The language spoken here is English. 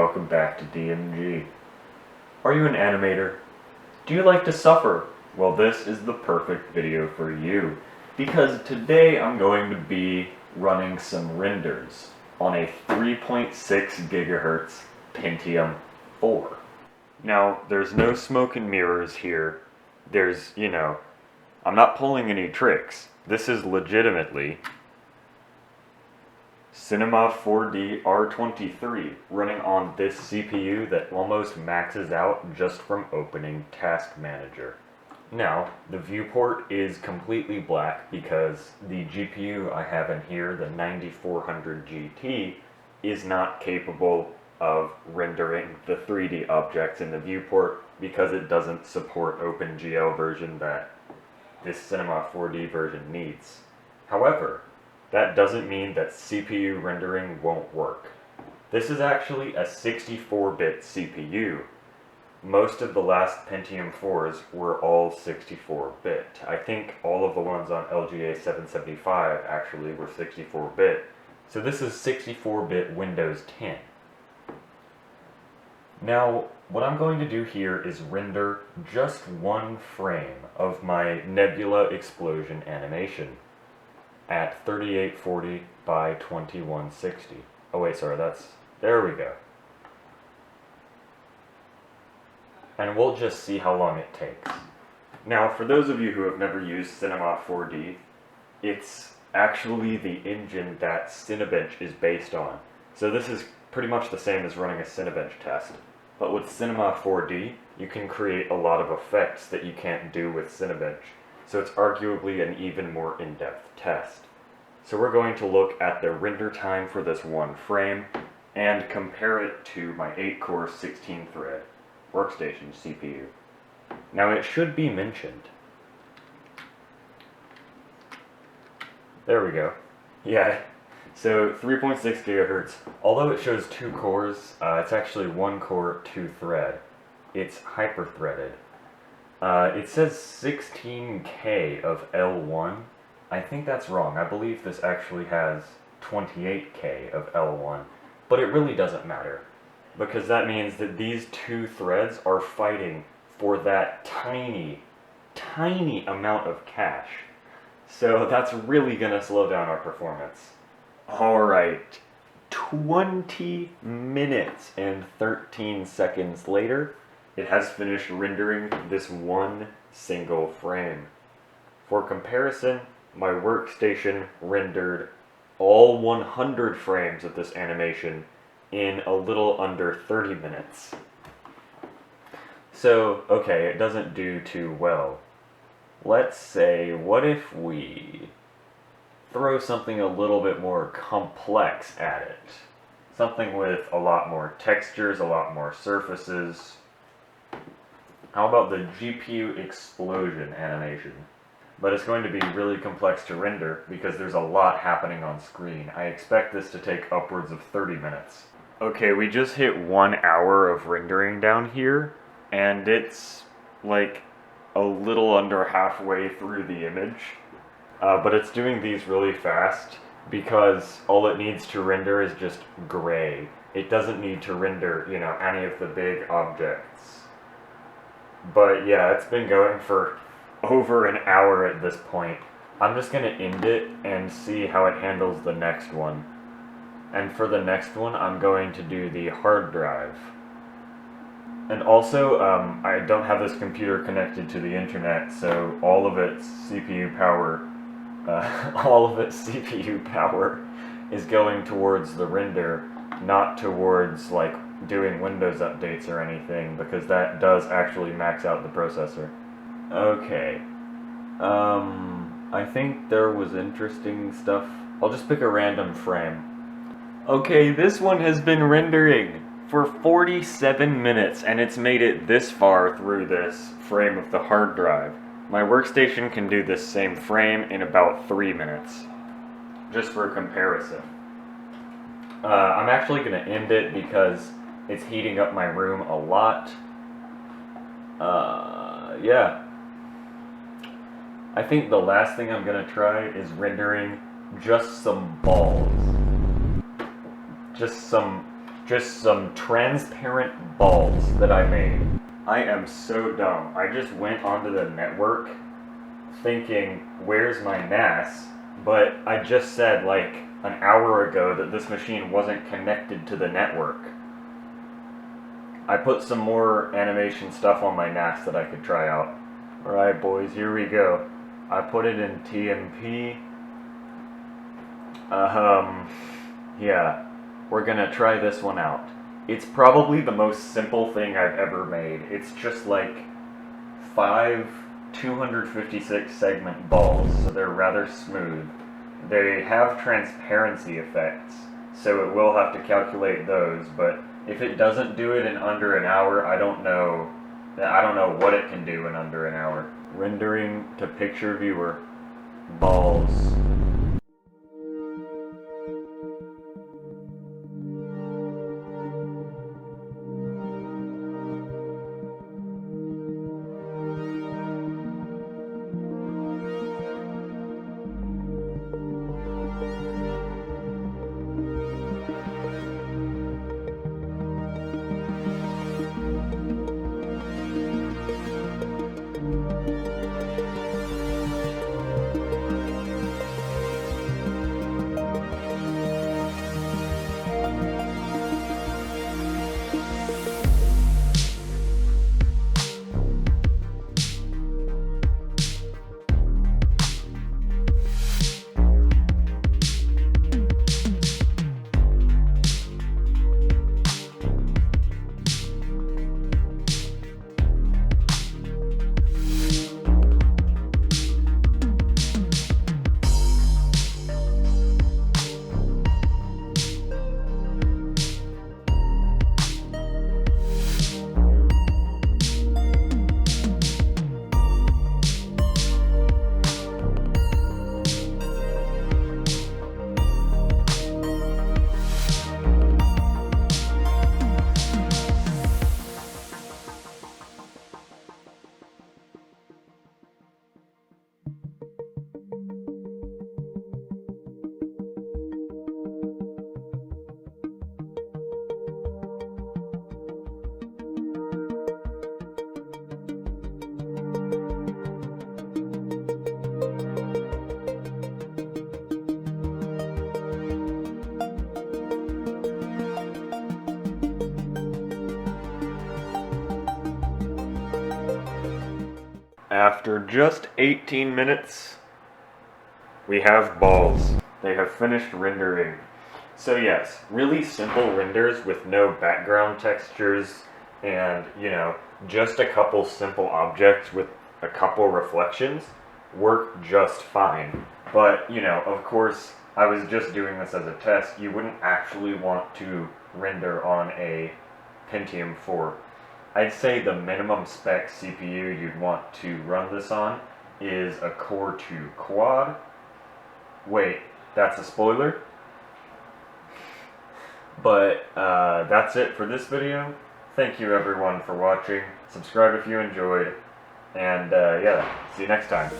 welcome back to DMG. Are you an animator? Do you like to suffer? Well, this is the perfect video for you, because today I'm going to be running some renders on a 3.6 gigahertz Pentium 4. Now, there's no smoke and mirrors here. I'm not pulling any tricks. This is legitimately Cinema 4D R23 running on this CPU that almost maxes out just from opening Task Manager. Now, the viewport is completely black because the GPU I have in here, the 9400 GT, is not capable of rendering the 3D objects in the viewport because it doesn't support OpenGL version that this Cinema 4D version needs. However, that doesn't mean that CPU rendering won't work. This is actually a 64-bit CPU. Most of the last Pentium 4s were all 64-bit. I think all of the ones on LGA 775 actually were 64-bit. So this is 64-bit Windows 10. Now, what I'm going to do here is render just one frame of my nebula explosion animation at 3840 by 2160. Oh wait, sorry, there we go. And we'll just see how long it takes. Now, for those of you who have never used Cinema 4D, it's actually the engine that Cinebench is based on. So this is pretty much the same as running a Cinebench test. But with Cinema 4D, you can create a lot of effects that you can't do with Cinebench. So it's arguably an even more in-depth test. So we're going to look at the render time for this one frame and compare it to my 8-core 16-thread workstation CPU. Now it should be mentioned. There we go. Yeah, so 3.6 gigahertz. Although it shows 2 cores, it's actually 1 core, 2 thread. It's hyper-threaded. It says 16K of L1. I think that's wrong. I believe this actually has 28K of L1, but it really doesn't matter, because that means that these 2 threads are fighting for that tiny, tiny amount of cache. So that's really going to slow down our performance. Alright, 20 minutes and 13 seconds later, it has finished rendering this one single frame. For comparison, my workstation rendered all 100 frames of this animation in a little under 30 minutes. So, okay, it doesn't do too well. Let's say, what if we throw something a little bit more complex at it? Something with a lot more textures, a lot more surfaces. How about the GPU explosion animation? But it's going to be really complex to render because there's a lot happening on screen. I expect this to take upwards of 30 minutes. Okay, we just hit 1 hour of rendering down here, and it's like a little under halfway through the image. But it's doing these really fast because all it needs to render is just gray. It doesn't need to render, any of the big objects. But yeah, it's been going for over an hour at this point. I'm just going to end it and see how it handles the next one. And for the next one, I'm going to do the hard drive. And also, I don't have this computer connected to the internet, so all of its CPU power is going towards the render, not towards like doing Windows updates or anything, because that does actually max out the processor. Okay, I think there was interesting stuff. I'll just pick a random frame. Okay, this one has been rendering for 47 minutes, and it's made it this far through this frame of the hard drive. My workstation can do this same frame in about 3 minutes, just for comparison. I'm actually going to end it because it's heating up my room a lot. Yeah. I think the last thing I'm going to try is rendering just some balls. Just some just some transparent balls that I made. I am so dumb. I just went onto the network thinking, where's my NAS? But I just said like an hour ago that this machine wasn't connected to the network. I put some more animation stuff on my NAS that I could try out. Alright boys, here we go. I put it in TMP. Yeah, we're gonna try this one out. It's probably the most simple thing I've ever made. It's just like 5 256 segment balls, so they're rather smooth. They have transparency effects, so it will have to calculate those, but if it doesn't do it in under an hour, I don't know what it can do in under an hour. Rendering to picture viewer. Balls. After just 18 minutes, we have balls. They have finished rendering. So yes, really simple renders with no background textures and, just a couple simple objects with a couple reflections work just fine. But, of course, I was just doing this as a test. You wouldn't actually want to render on a Pentium 4. I'd say the minimum spec CPU you'd want to run this on is a Core 2 Quad. Wait, that's a spoiler? But that's it for this video. Thank you everyone for watching. Subscribe if you enjoyed. And yeah, see you next time.